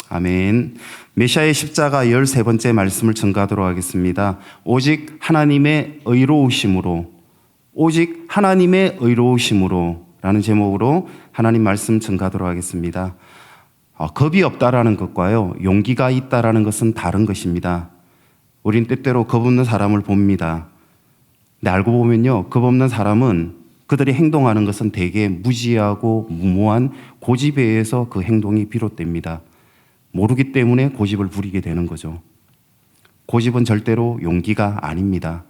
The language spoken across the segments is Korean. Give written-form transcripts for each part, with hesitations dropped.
아멘. 메시아의 십자가 13번째 말씀을 전가하도록 하겠습니다. 오직 하나님의 의로우심으로, 오직 하나님의 의로우심으로 라는 제목으로 하나님 말씀 전가하도록 하겠습니다. 겁이 없다라는 것과요, 용기가 있다라는 것은 다른 것입니다. 우린 때때로 겁 없는 사람을 봅니다. 근데 알고 보면요, 겁 없는 사람은 그들이 행동하는 것은 대개 무지하고 무모한 고집에 의해서 그 행동이 비롯됩니다. 모르기 때문에 고집을 부리게 되는 거죠. 고집은 절대로 용기가 아닙니다.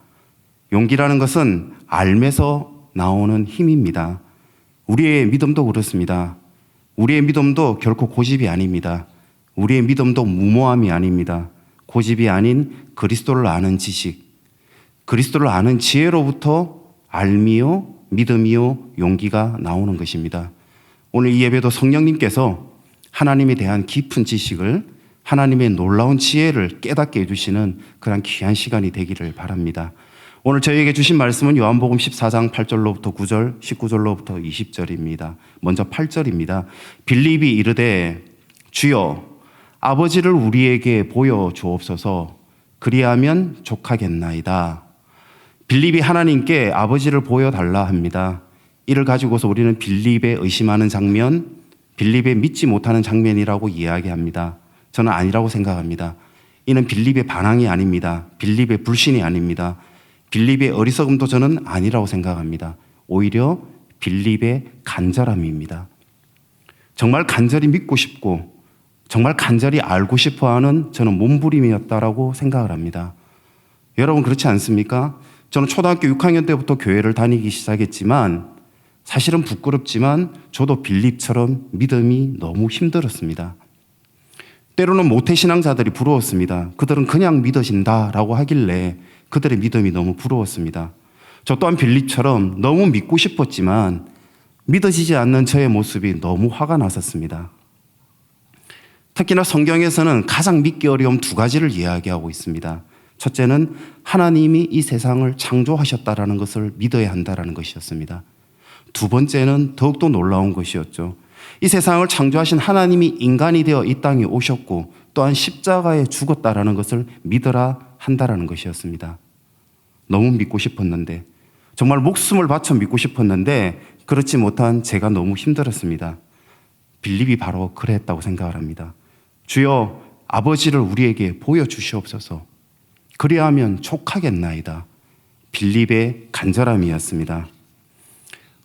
용기라는 것은 알면서 나오는 힘입니다. 우리의 믿음도 그렇습니다. 우리의 믿음도 결코 고집이 아닙니다. 우리의 믿음도 무모함이 아닙니다. 고집이 아닌 그리스도를 아는 지식, 그리스도를 아는 지혜로부터 알미요, 믿음이요, 용기가 나오는 것입니다. 오늘 이 예배도 성령님께서 하나님에 대한 깊은 지식을, 하나님의 놀라운 지혜를 깨닫게 해주시는 그런 귀한 시간이 되기를 바랍니다. 오늘 저희에게 주신 말씀은 요한복음 14장 8절로부터 9절, 19절로부터 20절입니다. 먼저 8절입니다. 빌립이 이르되 주여 아버지를 우리에게 보여주옵소서. 그리하면 족하겠나이다. 빌립이 하나님께 아버지를 보여달라 합니다. 이를 가지고서 우리는 빌립의 의심하는 장면, 빌립의 믿지 못하는 장면이라고 이야기합니다. 저는 아니라고 생각합니다. 이는 빌립의 반항이 아닙니다. 빌립의 불신이 아닙니다. 빌립의 어리석음도 저는 아니라고 생각합니다. 오히려 빌립의 간절함입니다. 정말 간절히 믿고 싶고 정말 간절히 알고 싶어하는 저는 몸부림이었다라고 생각을 합니다. 여러분 그렇지 않습니까? 저는 초등학교 6학년 때부터 교회를 다니기 시작했지만 사실은 부끄럽지만 저도 빌립처럼 믿음이 너무 힘들었습니다. 때로는 모태신앙자들이 부러웠습니다. 그들은 그냥 믿어진다라고 하길래 그들의 믿음이 너무 부러웠습니다. 저 또한 빌립처럼 너무 믿고 싶었지만 믿어지지 않는 저의 모습이 너무 화가 났었습니다. 특히나 성경에서는 가장 믿기 어려운 두 가지를 이야기하고 있습니다. 첫째는 하나님이 이 세상을 창조하셨다라는 것을 믿어야 한다라는 것이었습니다. 두 번째는 더욱더 놀라운 것이었죠. 이 세상을 창조하신 하나님이 인간이 되어 이 땅에 오셨고 또한 십자가에 죽었다라는 것을 믿어라 한다라는 것이었습니다. 너무 믿고 싶었는데, 정말 목숨을 바쳐 믿고 싶었는데 그렇지 못한 제가 너무 힘들었습니다. 빌립이 바로 그랬다고 생각을 합니다. 주여 아버지를 우리에게 보여주시옵소서. 그리하면 족하겠나이다. 빌립의 간절함이었습니다.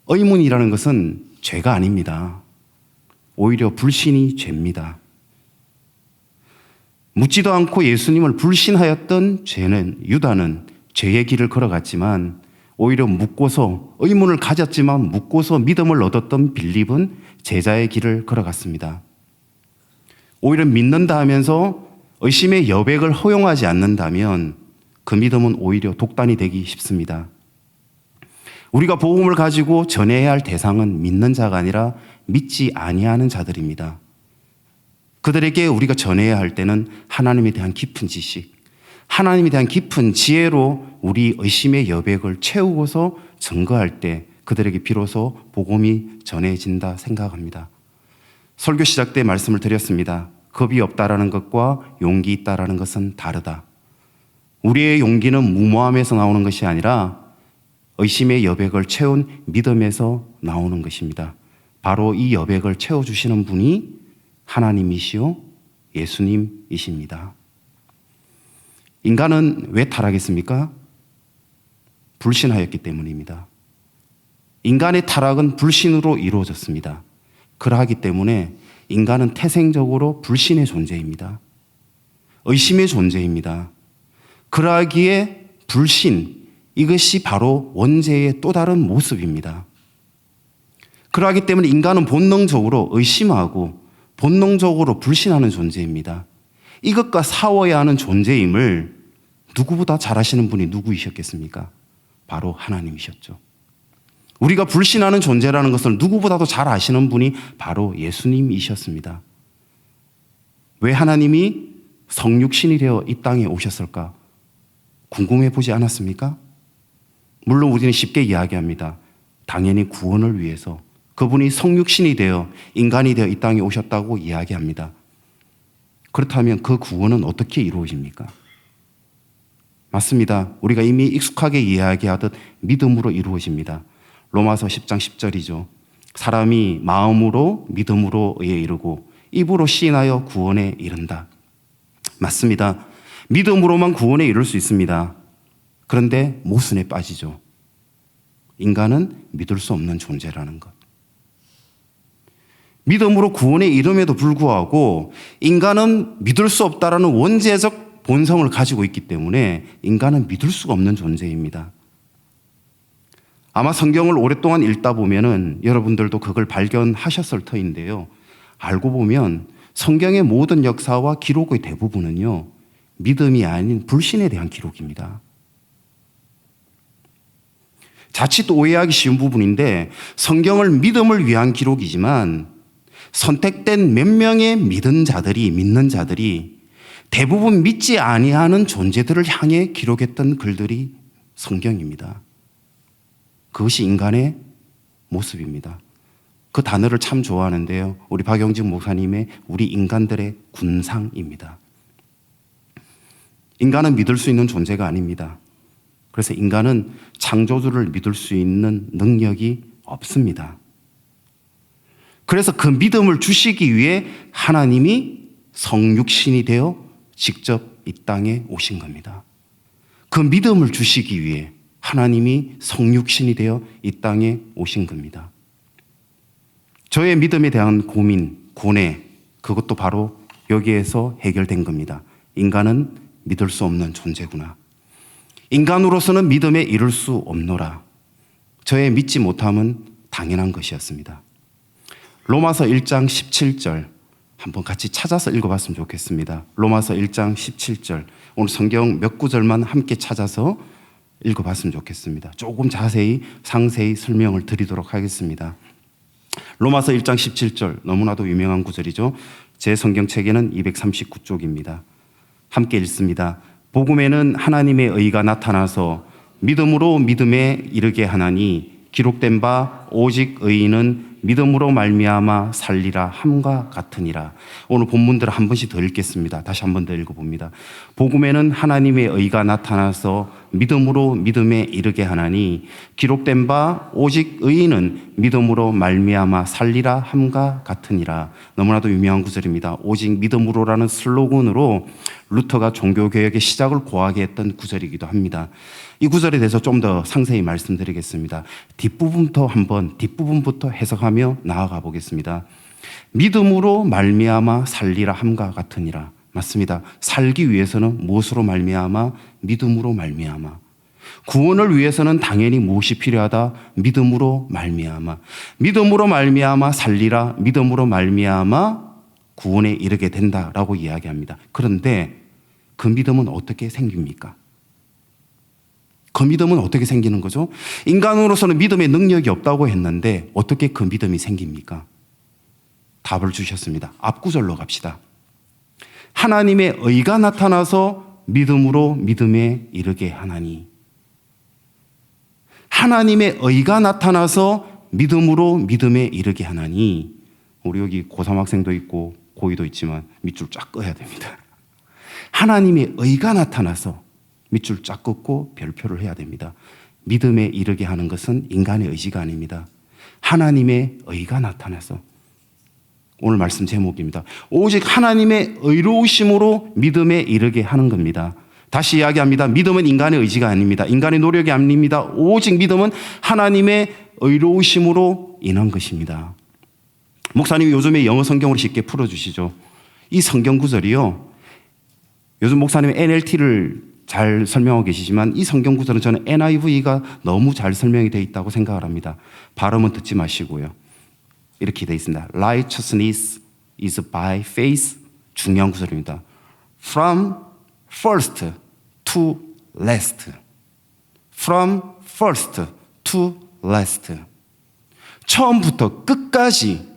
의문이라는 것은 죄가 아닙니다. 오히려 불신이 죄입니다. 묻지도 않고 예수님을 불신하였던 유다는 죄의 길을 걸어갔지만 오히려 묻고서 의문을 가졌지만 묻고서 믿음을 얻었던 빌립은 제자의 길을 걸어갔습니다. 오히려 믿는다 하면서 의심의 여백을 허용하지 않는다면 그 믿음은 오히려 독단이 되기 쉽습니다. 우리가 복음을 가지고 전해야 할 대상은 믿는 자가 아니라 믿지 아니하는 자들입니다. 그들에게 우리가 전해야 할 때는 하나님에 대한 깊은 지식, 하나님에 대한 깊은 지혜로 우리 의심의 여백을 채우고서 증거할 때 그들에게 비로소 복음이 전해진다 생각합니다. 설교 시작 때 말씀을 드렸습니다. 겁이 없다라는 것과 용기 있다라는 것은 다르다. 우리의 용기는 무모함에서 나오는 것이 아니라 의심의 여백을 채운 믿음에서 나오는 것입니다. 바로 이 여백을 채워주시는 분이 하나님이시요 예수님이십니다. 인간은 왜 타락했습니까? 불신하였기 때문입니다. 인간의 타락은 불신으로 이루어졌습니다. 그러하기 때문에 인간은 태생적으로 불신의 존재입니다. 의심의 존재입니다. 그러하기에 불신, 이것이 바로 원죄의 또 다른 모습입니다. 그러하기 때문에 인간은 본능적으로 의심하고 본능적으로 불신하는 존재입니다. 이것과 싸워야 하는 존재임을 누구보다 잘 아시는 분이 누구이셨겠습니까? 바로 하나님이셨죠. 우리가 불신하는 존재라는 것을 누구보다도 잘 아시는 분이 바로 예수님이셨습니다. 왜 하나님이 성육신이 되어 이 땅에 오셨을까? 궁금해 보지 않았습니까? 물론 우리는 쉽게 이야기합니다. 당연히 구원을 위해서 그분이 성육신이 되어 인간이 되어 이 땅에 오셨다고 이야기합니다. 그렇다면 그 구원은 어떻게 이루어집니까? 맞습니다. 우리가 이미 익숙하게 이야기하듯 믿음으로 이루어집니다. 로마서 10장 10절이죠. 사람이 마음으로 믿음으로에 이르고 입으로 시인하여 구원에 이른다. 맞습니다. 믿음으로만 구원에 이룰 수 있습니다. 그런데 모순에 빠지죠. 인간은 믿을 수 없는 존재라는 것. 믿음으로 구원에 이름에도 불구하고 인간은 믿을 수 없다라는 원죄적 본성을 가지고 있기 때문에 인간은 믿을 수가 없는 존재입니다. 아마 성경을 오랫동안 읽다 보면은 여러분들도 그걸 발견하셨을 터인데요. 알고 보면 성경의 모든 역사와 기록의 대부분은요, 믿음이 아닌 불신에 대한 기록입니다. 자칫 오해하기 쉬운 부분인데 성경을 믿음을 위한 기록이지만 선택된 몇 명의 믿는 자들이 대부분 믿지 아니하는 존재들을 향해 기록했던 글들이 성경입니다. 그것이 인간의 모습입니다. 그 단어를 참 좋아하는데요. 우리 박영직 목사님의 우리 인간들의 군상입니다. 인간은 믿을 수 있는 존재가 아닙니다. 그래서 인간은 창조주를 믿을 수 있는 능력이 없습니다. 그래서 그 믿음을 주시기 위해 하나님이 성육신이 되어 직접 이 땅에 오신 겁니다. 그 믿음을 주시기 위해 하나님이 성육신이 되어 이 땅에 오신 겁니다. 저의 믿음에 대한 고민, 고뇌, 그것도 바로 여기에서 해결된 겁니다. 인간은 믿을 수 없는 존재구나. 인간으로서는 믿음에 이를 수 없노라. 저의 믿지 못함은 당연한 것이었습니다. 로마서 1장 17절 한번 같이 찾아서 읽어봤으면 좋겠습니다. 로마서 1장 17절 오늘 성경 몇 구절만 함께 찾아서 읽어봤으면 좋겠습니다. 조금 자세히 상세히 설명을 드리도록 하겠습니다. 로마서 1장 17절 너무나도 유명한 구절이죠. 제 성경책에는 239쪽입니다. 함께 읽습니다. 복음에는 하나님의 의가 나타나서 믿음으로 믿음에 이르게 하나니 기록된 바 오직 의인은 믿음으로 말미암아 살리라 함과 같으니라. 오늘 본문들을 한 번씩 더 읽겠습니다. 다시 한 번 더 읽어봅니다. 복음에는 하나님의 의가 나타나서 믿음으로 믿음에 이르게 하나니 기록된 바 오직 의인은 믿음으로 말미암아 살리라 함과 같으니라. 너무나도 유명한 구절입니다. 오직 믿음으로라는 슬로건으로 루터가 종교개혁의 시작을 고하게 했던 구절이기도 합니다. 이 구절에 대해서 좀 더 상세히 말씀드리겠습니다. 뒷부분부터 해석하며 나아가 보겠습니다. 믿음으로 말미암아 살리라 함과 같으니라. 맞습니다. 살기 위해서는 무엇으로 말미암아? 믿음으로 말미암아. 구원을 위해서는 당연히 무엇이 필요하다? 믿음으로 말미암아. 믿음으로 말미암아 살리라. 믿음으로 말미암아 구원에 이르게 된다라고 이야기합니다. 그런데 그 믿음은 어떻게 생깁니까? 그 믿음은 어떻게 생기는 거죠? 인간으로서는 믿음의 능력이 없다고 했는데 어떻게 그 믿음이 생깁니까? 답을 주셨습니다. 앞구절로 갑시다. 하나님의 의가 나타나서 믿음으로 믿음에 이르게 하나니. 하나님의 의가 나타나서 믿음으로 믿음에 이르게 하나니. 우리 여기 고3 학생도 있고 고2도 있지만 밑줄 쫙 꺼야 됩니다. 하나님의 의가 나타나서 밑줄 쫙 긋고 별표를 해야 됩니다. 믿음에 이르게 하는 것은 인간의 의지가 아닙니다. 하나님의 의가 나타나서. 오늘 말씀 제목입니다. 오직 하나님의 의로우심으로 믿음에 이르게 하는 겁니다. 다시 이야기합니다. 믿음은 인간의 의지가 아닙니다. 인간의 노력이 아닙니다. 오직 믿음은 하나님의 의로우심으로 인한 것입니다. 목사님이 요즘에 영어 성경으로 쉽게 풀어주시죠. 이 성경 구절이요. 요즘 목사님이 NLT를 잘 설명하고 계시지만 이 성경 구절은 저는 NIV가 너무 잘 설명이 되어 있다고 생각을 합니다. 발음은 듣지 마시고요. 이렇게 되어 있습니다. Righteousness is by faith. 중요한 구절입니다. From first to last. From first to last. 처음부터 끝까지.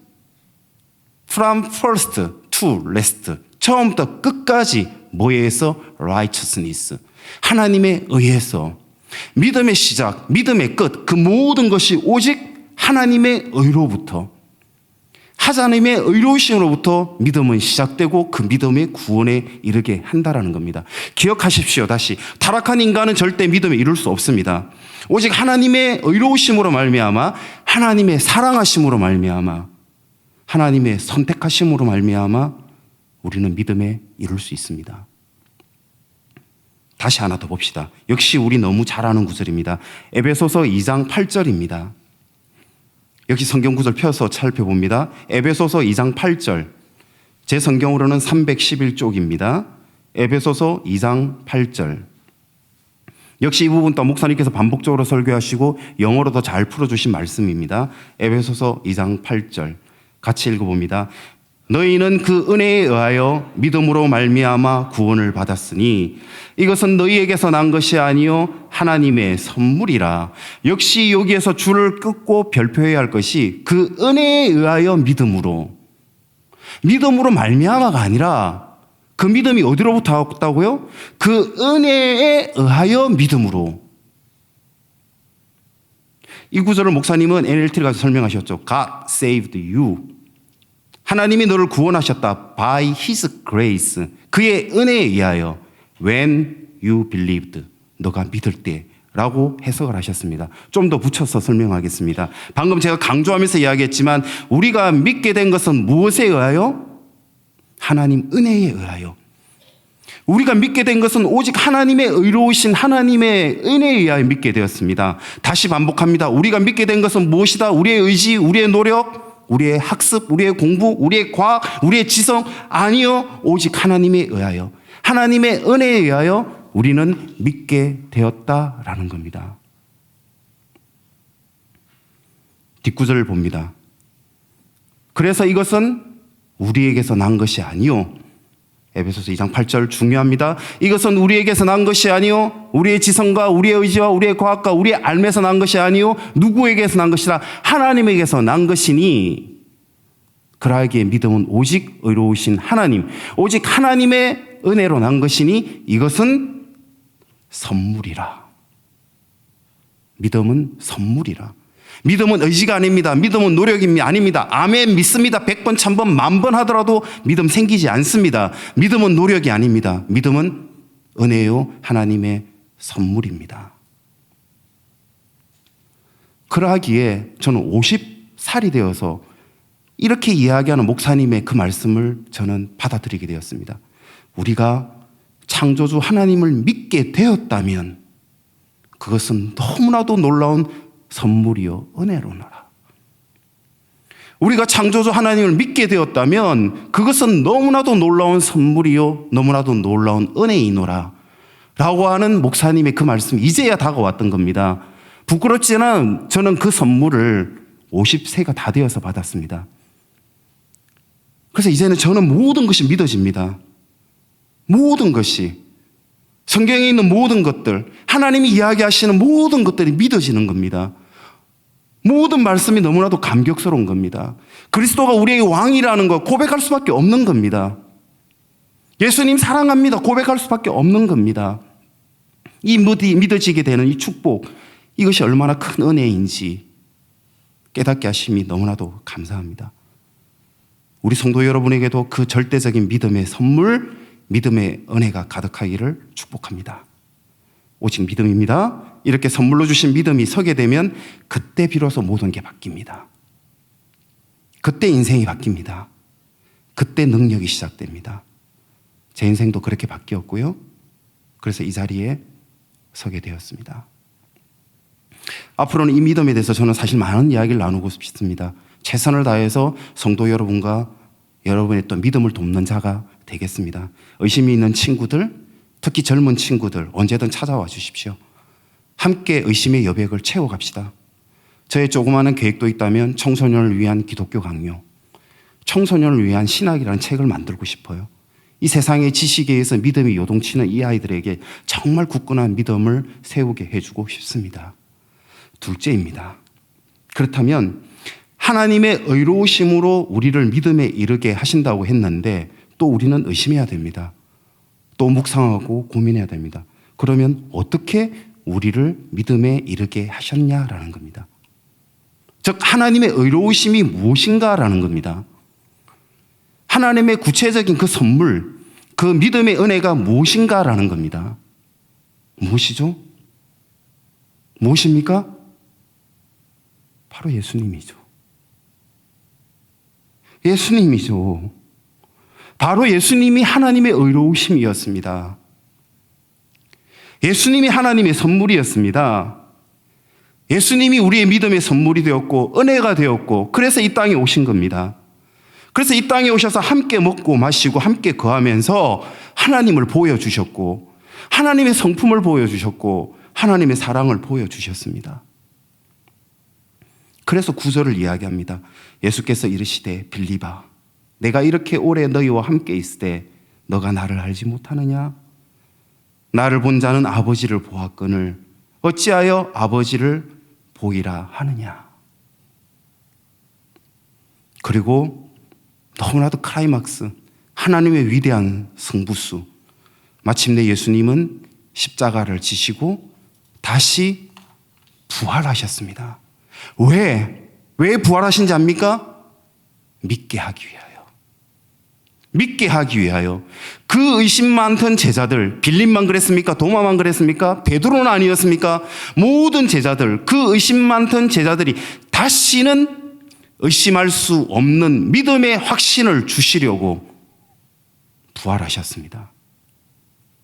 From first to last. 처음부터 끝까지 뭐에 의해서? righteousness. 하나님에 의해서. 믿음의 시작, 믿음의 끝, 그 모든 것이 오직 하나님의 의로부터. 하나님의 의로우심으로부터 믿음은 시작되고 그 믿음의 구원에 이르게 한다라는 겁니다. 기억하십시오. 다시 타락한 인간은 절대 믿음에 이룰 수 없습니다. 오직 하나님의 의로우심으로 말미암아, 하나님의 사랑하심으로 말미암아, 하나님의 선택하심으로 말미암아 우리는 믿음에 이룰 수 있습니다. 다시 하나 더 봅시다. 역시 우리 너무 잘 아는 구절입니다. 에베소서 2장 8절입니다. 역시 성경 구절 펴서 살펴봅니다. 에베소서 2장 8절. 제 성경으로는 311쪽입니다. 에베소서 2장 8절. 역시 이 부분 또 목사님께서 반복적으로 설교하시고 영어로도 잘 풀어주신 말씀입니다. 에베소서 2장 8절. 같이 읽어봅니다. 너희는 그 은혜에 의하여 믿음으로 말미암아 구원을 받았으니 이것은 너희에게서 난 것이 아니요 하나님의 선물이라. 역시 여기에서 줄을 끊고 별표해야 할 것이 그 은혜에 의하여 믿음으로 말미암아가 아니라 그 믿음이 어디로부터 왔다고요? 그 은혜에 의하여 믿음으로. 이 구절을 목사님은 NLT를 가서 설명하셨죠. God saved you. 하나님이 너를 구원하셨다. By His grace. 그의 은혜에 의하여. When you believed. 너가 믿을 때. 라고 해석을 하셨습니다. 좀 더 붙여서 설명하겠습니다. 방금 제가 강조하면서 이야기했지만 우리가 믿게 된 것은 무엇에 의하여? 하나님 은혜에 의하여. 우리가 믿게 된 것은 오직 하나님의 의로우신 하나님의 은혜에 의하여 믿게 되었습니다. 다시 반복합니다. 우리가 믿게 된 것은 무엇이다? 우리의 의지, 우리의 노력, 우리의 학습, 우리의 공부, 우리의 과학, 우리의 지성 아니요. 오직 하나님에 의하여, 하나님의 은혜에 의하여 우리는 믿게 되었다라는 겁니다. 뒷구절을 봅니다. 그래서 이것은 우리에게서 난 것이 아니요. 에베소서 2장 8절 중요합니다. 이것은 우리에게서 난 것이 아니요 우리의 지성과 우리의 의지와 우리의 과학과 우리의 알매서 난 것이 아니요 누구에게서 난 것이라 하나님에게서 난 것이니 그러하기에 믿음은 오직 의로우신 하나님, 오직 하나님의 은혜로 난 것이니 이것은 선물이라. 믿음은 선물이라. 믿음은 의지가 아닙니다. 믿음은 노력이 아닙니다. 아멘 믿습니다. 100번, 1000번, 10,000번 하더라도 믿음 생기지 않습니다. 믿음은 노력이 아닙니다. 믿음은 은혜요 하나님의 선물입니다. 그러하기에 저는 50살이 되어서 이렇게 이야기하는 목사님의 그 말씀을 저는 받아들이게 되었습니다. 우리가 창조주 하나님을 믿게 되었다면 그것은 너무나도 놀라운 선물이요 은혜로노라. 우리가 창조주 하나님을 믿게 되었다면 그것은 너무나도 놀라운 선물이요 너무나도 놀라운 은혜이노라 라고 하는 목사님의 그 말씀이 이제야 다가왔던 겁니다. 부끄럽지는 저는 그 선물을 50세가 다 되어서 받았습니다. 그래서 이제는 저는 모든 것이 믿어집니다. 모든 것이, 성경에 있는 모든 것들, 하나님이 이야기하시는 모든 것들이 믿어지는 겁니다. 모든 말씀이 너무나도 감격스러운 겁니다. 그리스도가 우리의 왕이라는 거 고백할 수밖에 없는 겁니다. 예수님 사랑합니다 고백할 수밖에 없는 겁니다. 이 믿어지게 되는 이 축복, 이것이 얼마나 큰 은혜인지 깨닫게 하심이 너무나도 감사합니다. 우리 성도 여러분에게도 그 절대적인 믿음의 선물, 믿음의 은혜가 가득하기를 축복합니다. 오직 믿음입니다. 이렇게 선물로 주신 믿음이 서게 되면 그때 비로소 모든 게 바뀝니다. 그때 인생이 바뀝니다. 그때 능력이 시작됩니다. 제 인생도 그렇게 바뀌었고요. 그래서 이 자리에 서게 되었습니다. 앞으로는 이 믿음에 대해서 저는 사실 많은 이야기를 나누고 싶습니다. 최선을 다해서 성도 여러분과 여러분의 또 믿음을 돕는 자가 되겠습니다. 의심이 있는 친구들, 특히 젊은 친구들 언제든 찾아와 주십시오. 함께 의심의 여백을 채워갑시다. 저의 조그마한 계획도 있다면 청소년을 위한 기독교 강요, 청소년을 위한 신학이라는 책을 만들고 싶어요. 이 세상의 지식에 의해서 믿음이 요동치는 이 아이들에게 정말 굳건한 믿음을 세우게 해주고 싶습니다. 둘째입니다. 그렇다면 하나님의 의로우심으로 우리를 믿음에 이르게 하신다고 했는데 또 우리는 의심해야 됩니다. 또 묵상하고 고민해야 됩니다. 그러면 어떻게 우리를 믿음에 이르게 하셨냐라는 겁니다. 즉 하나님의 의로우심이 무엇인가라는 겁니다. 하나님의 구체적인 그 선물, 그 믿음의 은혜가 무엇인가라는 겁니다. 무엇이죠? 무엇입니까? 바로 예수님이죠. 예수님이죠. 바로 예수님이 하나님의 의로우심이었습니다. 예수님이 하나님의 선물이었습니다. 예수님이 우리의 믿음의 선물이 되었고 은혜가 되었고 그래서 이 땅에 오신 겁니다. 그래서 이 땅에 오셔서 함께 먹고 마시고 함께 거하면서 하나님을 보여주셨고 하나님의 성품을 보여주셨고 하나님의 사랑을 보여주셨습니다. 그래서 구절을 이야기합니다. 예수께서 이르시되 빌립아 내가 이렇게 오래 너희와 함께 있을 때 너가 나를 알지 못하느냐? 나를 본 자는 아버지를 보았거늘 어찌하여 아버지를 보이라 하느냐? 그리고 너무나도 클라이막스 하나님의 위대한 승부수 마침내 예수님은 십자가를 지시고 다시 부활하셨습니다. 왜 부활하신지 압니까? 믿게 하기 위하여. 믿게 하기 위하여. 그 의심 많던 제자들, 빌립만 그랬습니까? 도마만 그랬습니까? 베드로는 아니었습니까? 모든 제자들, 그 의심 많던 제자들이 다시는 의심할 수 없는 믿음의 확신을 주시려고 부활하셨습니다.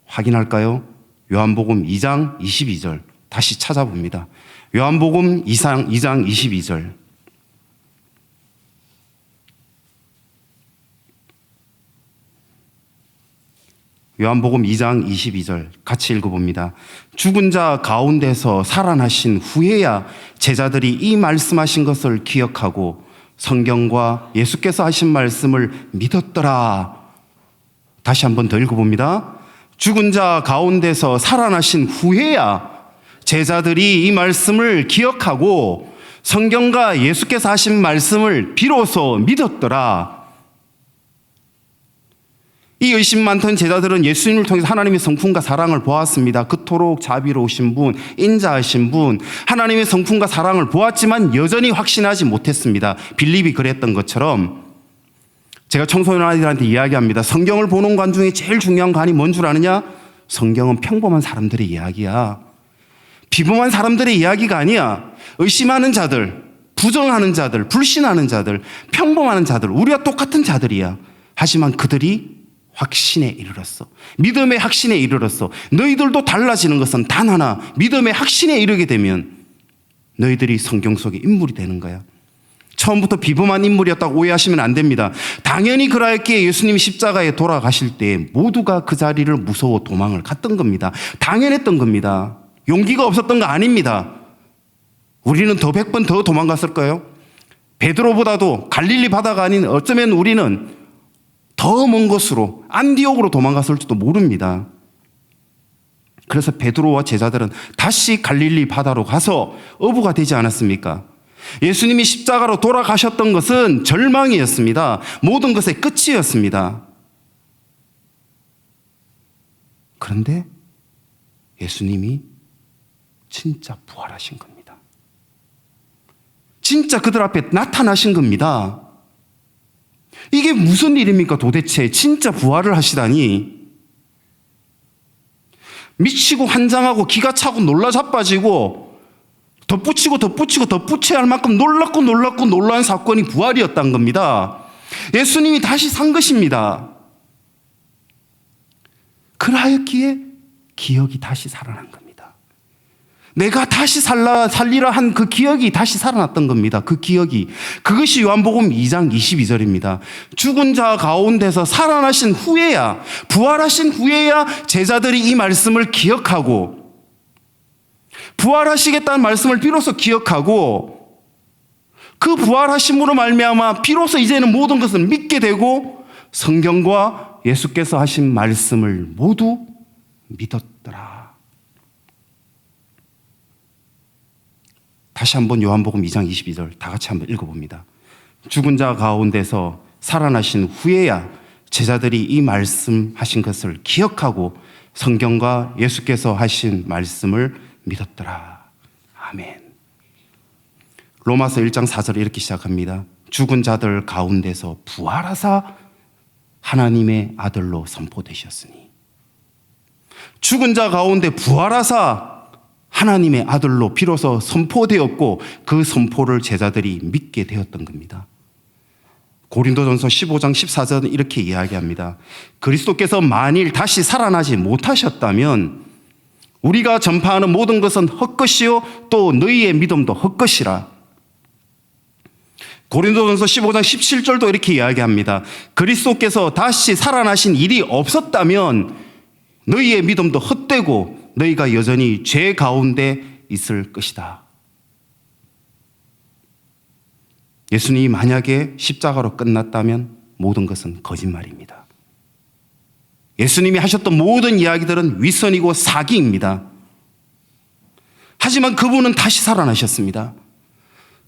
확인할까요? 요한복음 2장 22절 다시 찾아봅니다. 요한복음 2장 22절 요한복음 2장 22절 같이 읽어봅니다. 죽은 자 가운데서 살아나신 후에야 제자들이 이 말씀하신 것을 기억하고 성경과 예수께서 하신 말씀을 믿었더라. 다시 한번 더 읽어봅니다. 죽은 자 가운데서 살아나신 후에야 제자들이 이 말씀을 기억하고 성경과 예수께서 하신 말씀을 비로소 믿었더라. 이 의심 많던 제자들은 예수님을 통해서 하나님의 성품과 사랑을 보았습니다. 그토록 자비로우신 분, 인자하신 분, 하나님의 성품과 사랑을 보았지만 여전히 확신하지 못했습니다. 빌립이 그랬던 것처럼 제가 청소년 아이들한테 이야기합니다. 성경을 보는 관 중에 제일 중요한 관이 뭔 줄 아느냐? 성경은 평범한 사람들의 이야기야. 비범한 사람들의 이야기가 아니야. 의심하는 자들, 부정하는 자들, 불신하는 자들, 평범한 자들, 우리와 똑같은 자들이야. 하지만 그들이 확신에 이르렀어. 믿음의 확신에 이르렀어. 너희들도 달라지는 것은 단 하나, 믿음의 확신에 이르게 되면 너희들이 성경 속의 인물이 되는 거야. 처음부터 비범한 인물이었다고 오해하시면 안 됩니다. 당연히 그러했기에 예수님이 십자가에 돌아가실 때 모두가 그 자리를 무서워 도망을 갔던 겁니다. 당연했던 겁니다. 용기가 없었던 거 아닙니다. 우리는 더 100번 더 도망갔을 거예요. 베드로보다도 갈릴리 바다가 아닌 어쩌면 우리는 더 먼 곳으로 안디옥으로 도망갔을지도 모릅니다. 그래서 베드로와 제자들은 다시 갈릴리 바다로 가서 어부가 되지 않았습니까? 예수님이 십자가로 돌아가셨던 것은 절망이었습니다. 모든 것의 끝이었습니다. 그런데 예수님이 진짜 부활하신 겁니다. 진짜 그들 앞에 나타나신 겁니다. 이게 무슨 일입니까 도대체? 진짜 부활을 하시다니. 미치고 환장하고 기가 차고 놀라 자빠지고 덧붙여야 할 만큼 놀랍고 놀라운 사건이 부활이었다는 겁니다. 예수님이 다시 산 것입니다. 그러하였기에 기억이 다시 살아난 겁니다. 내가 다시 살리라 한 그 기억이 다시 살아났던 겁니다. 그 기억이. 그것이 요한복음 2장 22절입니다. 죽은 자 가운데서 살아나신 후에야, 부활하신 후에야 제자들이 이 말씀을 기억하고 부활하시겠다는 말씀을 비로소 기억하고 그 부활하심으로 말미암아 비로소 이제는 모든 것을 믿게 되고 성경과 예수께서 하신 말씀을 모두 믿었더라. 다시 한번 요한복음 2장 22절 다 같이 한번 읽어봅니다. 죽은 자 가운데서 살아나신 후에야 제자들이 이 말씀하신 것을 기억하고 성경과 예수께서 하신 말씀을 믿었더라. 아멘. 로마서 1장 4절 이렇게 시작합니다. 죽은 자들 가운데서 부활하사 하나님의 아들로 선포되셨으니. 죽은 자 가운데 부활하사 하나님의 아들로 비로소 선포되었고 그 선포를 제자들이 믿게 되었던 겁니다. 고린도전서 15장 14절은 이렇게 이야기합니다. 그리스도께서 만일 다시 살아나지 못하셨다면 우리가 전파하는 모든 것은 헛것이요 또 너희의 믿음도 헛것이라. 고린도전서 15장 17절도 이렇게 이야기합니다. 그리스도께서 다시 살아나신 일이 없었다면 너희의 믿음도 헛되고 너희가 여전히 죄 가운데 있을 것이다. 예수님이 만약에 십자가로 끝났다면 모든 것은 거짓말입니다. 예수님이 하셨던 모든 이야기들은 윗선이고 사기입니다. 하지만 그분은 다시 살아나셨습니다.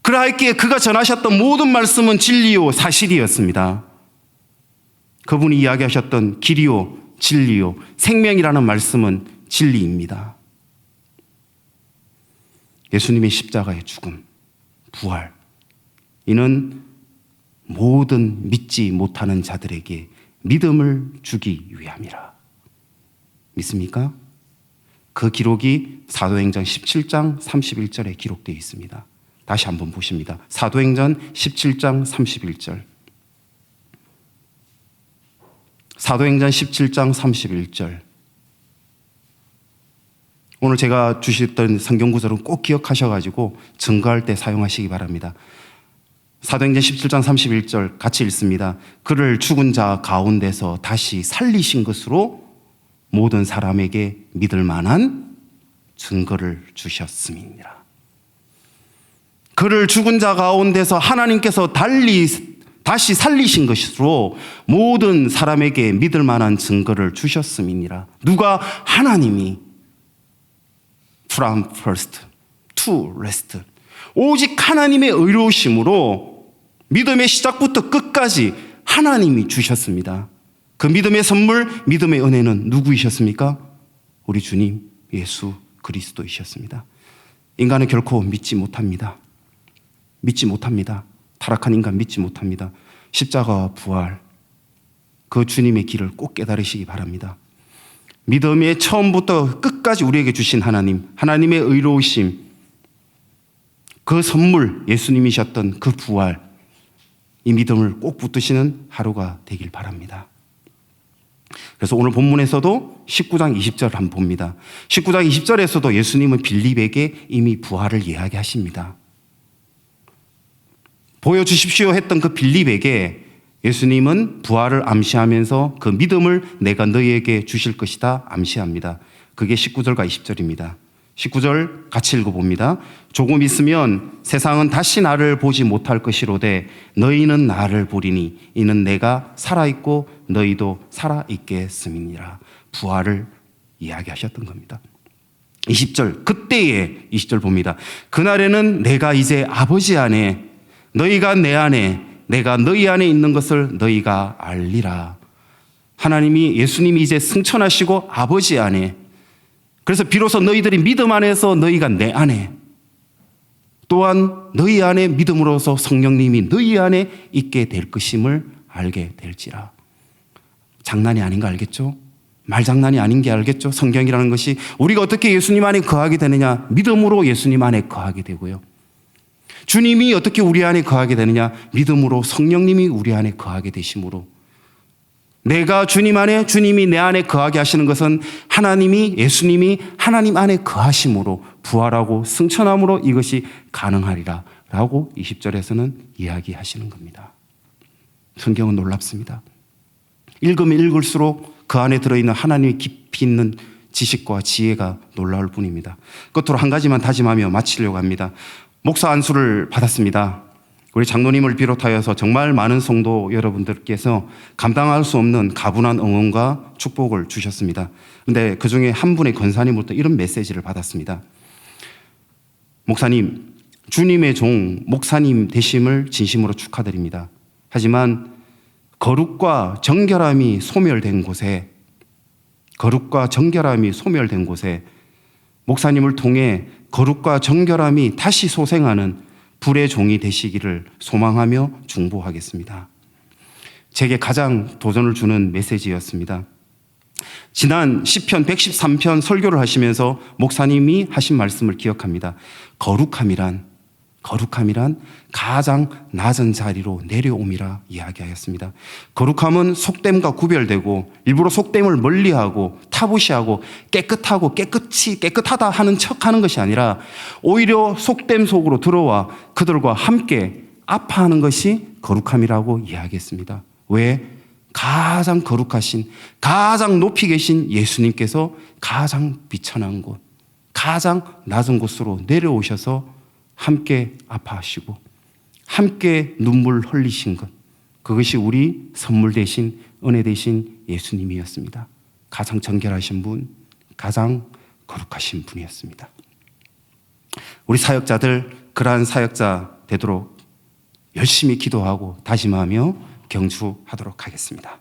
그러하기에 그가 전하셨던 모든 말씀은 진리요 사실이었습니다. 그분이 이야기하셨던 길이요 진리요 생명이라는 말씀은 진리입니다. 예수님의 십자가의 죽음, 부활, 이는 모든 믿지 못하는 자들에게 믿음을 주기 위함이라. 믿습니까? 그 기록이 사도행전 17장 31절에 기록되어 있습니다. 다시 한번 보십니다. 사도행전 17장 31절. 사도행전 17장 31절. 오늘 제가 주셨던 성경구절은 꼭 기억하셔가지고 증거할 때 사용하시기 바랍니다. 사도행전 17장 31절 같이 읽습니다. 그를 죽은 자 가운데서 다시 살리신 것으로 모든 사람에게 믿을 만한 증거를 주셨음이니라. 그를 죽은 자 가운데서 하나님께서 다시 살리신 것으로 모든 사람에게 믿을 만한 증거를 주셨음이니라. 누가? 하나님이. From first to last. 오직 하나님의 의로우심으로 믿음의 시작부터 끝까지 하나님이 주셨습니다. 그 믿음의 선물, 믿음의 은혜는 누구이셨습니까? 우리 주님 예수 그리스도이셨습니다. 인간은 결코 믿지 못합니다. 믿지 못합니다. 타락한 인간 믿지 못합니다. 십자가와 부활, 그 주님의 길을 꼭 깨달으시기 바랍니다. 믿음의 처음부터 끝까지 우리에게 주신 하나님, 하나님의 의로우심, 그 선물, 예수님이셨던 그 부활, 이 믿음을 꼭 붙드시는 하루가 되길 바랍니다. 그래서 오늘 본문에서도 19장 20절을 한번 봅니다. 19장 20절에서도 예수님은 빌립에게 이미 부활을 이야기하십니다. 보여주십시오 했던 그 빌립에게 예수님은 부활을 암시하면서 그 믿음을 내가 너희에게 주실 것이다 암시합니다. 그게 19절과 20절입니다. 19절 같이 읽어봅니다. 조금 있으면 세상은 다시 나를 보지 못할 것이로되 너희는 나를 보리니 이는 내가 살아있고 너희도 살아있겠음이니라. 부활을 이야기하셨던 겁니다. 20절, 그때에 20절 봅니다. 그날에는 내가 이제 아버지 안에 너희가 내 안에 내가 너희 안에 있는 것을 너희가 알리라. 하나님이 예수님이 이제 승천하시고 아버지 안에, 그래서 비로소 너희들이 믿음 안에서 너희가 내 안에, 또한 너희 안에 믿음으로서 성령님이 너희 안에 있게 될 것임을 알게 될지라. 장난이 아닌 거 알겠죠? 말장난이 아닌 게 알겠죠? 성경이라는 것이 우리가 어떻게 예수님 안에 거하게 되느냐? 믿음으로 예수님 안에 거하게 되고요. 주님이 어떻게 우리 안에 거하게 되느냐? 믿음으로 성령님이 우리 안에 거하게 되심으로. 내가 주님 안에, 주님이 내 안에 거하게 하시는 것은 하나님이, 예수님이 하나님 안에 거하심으로, 부활하고 승천함으로 이것이 가능하리라 라고 20절에서는 이야기하시는 겁니다. 성경은 놀랍습니다. 읽으면 읽을수록 그 안에 들어있는 하나님의 깊이 있는 지식과 지혜가 놀라울 뿐입니다. 끝으로 한 가지만 다짐하며 마치려고 합니다. 목사 안수를 받았습니다. 우리 장로님을 비롯하여서 정말 많은 성도 여러분들께서 감당할 수 없는 가분한 응원과 축복을 주셨습니다. 그런데 그중에 한 분의 권사님으로부터 이런 메시지를 받았습니다. 목사님, 주님의 종 목사님 되심을 진심으로 축하드립니다. 하지만 거룩과 정결함이 소멸된 곳에, 목사님을 통해 거룩과 정결함이 다시 소생하는 불의 종이 되시기를 소망하며 중보하겠습니다. 제게 가장 도전을 주는 메시지였습니다. 지난 시편 113편 설교를 하시면서 목사님이 하신 말씀을 기억합니다. 거룩함이란 가장 낮은 자리로 내려옴이라 이야기하였습니다. 거룩함은 속됨과 구별되고 일부러 속됨을 멀리하고 타부시하고 깨끗하다 하는 척하는 것이 아니라 오히려 속됨 속으로 들어와 그들과 함께 아파하는 것이 거룩함이라고 이야기했습니다. 왜? 가장 거룩하신, 가장 높이 계신 예수님께서 가장 비천한 곳, 가장 낮은 곳으로 내려오셔서 함께 아파하시고 함께 눈물 흘리신 것, 그것이 우리 선물 되신 은혜 되신 예수님이었습니다. 가장 정결하신 분, 가장 거룩하신 분이었습니다. 우리 사역자들 그러한 사역자 되도록 열심히 기도하고 다짐하며 경주하도록 하겠습니다.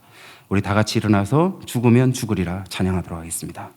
우리 다 같이 일어나서 죽으면 죽으리라 찬양하도록 하겠습니다.